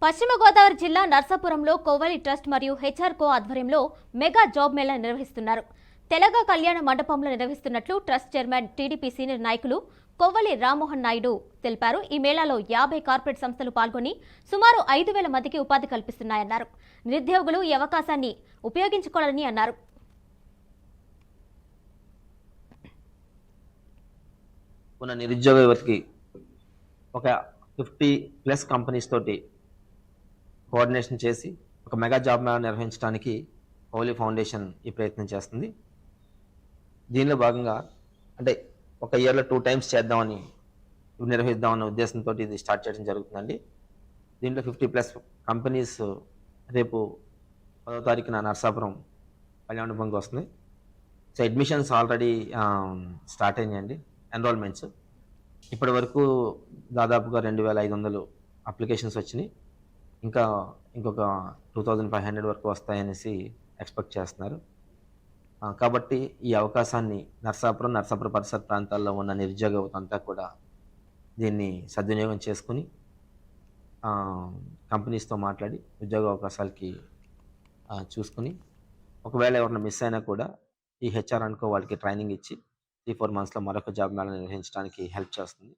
పశ్చిమ గోదావరి జిల్లా నర్సాపురంలో కోవలి ట్రస్ట్ మరియు హెచ్ఆర్కో ఆధ్వర్యంలో మెగా జాబ్ మేళా నిర్వహిస్తున్నారు. తెలగ కళ్యాణ మండపంలో నిర్వహిస్తున్నట్లు ట్రస్ట్ చైర్మన్ టీడీపీ సీనియర్ నాయకులు కోవలి రామ్మోహన్ నాయుడు తెలిపారు. ఈ మేళాలో 50 కార్పొరేట్ సంస్థలు పాల్గొని సుమారు 5,000 మందికి ఉపాధి కల్పిస్తున్నాయన్నారు. నిరుద్యోగులు ఈ అవకాశాన్ని ఉపయోగించుకోవాలని అన్నారు. ఉన్న నిరుద్యోగ యువతకి ఒక 50+ కంపెనీస్ తోటి కోఆర్డినేషన్ చేసి ఒక మెగా జాబ్ మేళా నిర్వహించడానికి కోవలి ఫౌండేషన్ ఈ ప్రయత్నం చేస్తుంది. దీనిలో భాగంగా అంటే ఒక ఇయర్లో 2 times చేద్దామని నిర్వహిద్దామన్న ఉద్దేశంతో ఇది స్టార్ట్ చేయడం జరుగుతుందండి. దీంట్లో 50+ కంపెనీస్ రేపు 10వ తారీఖున నర్సాపురం కళ్యాణ మండపంకి వస్తుంది. సో అడ్మిషన్స్ ఆల్రెడీ స్టార్ట్ అయినాయండి. ఎన్రోల్మెంట్స్ ఇప్పటి వరకు దాదాపుగా 2,500 అప్లికేషన్స్ వచ్చినాయి. ఇంకొక 2,500 వరకు వస్తాయనేసి ఎక్స్పెక్ట్ చేస్తున్నారు. కాబట్టి ఈ అవకాశాన్ని నర్సాపురం పరిసర ప్రాంతాల్లో ఉన్న నిరుద్యోగ యువత అంతా కూడా దీన్ని సద్వినియోగం చేసుకుని కంపెనీస్తో మాట్లాడి ఉద్యోగ అవకాశాలకి చూసుకుని ఒకవేళ ఎవరైనా మిస్ అయినా కూడా ఈ హెచ్ఆర్ అనుకో వాళ్ళకి ట్రైనింగ్ ఇచ్చి 3-4 monthsలో మరొక జాబ్ మేళా నిర్వహించడానికి హెల్ప్ చేస్తుంది.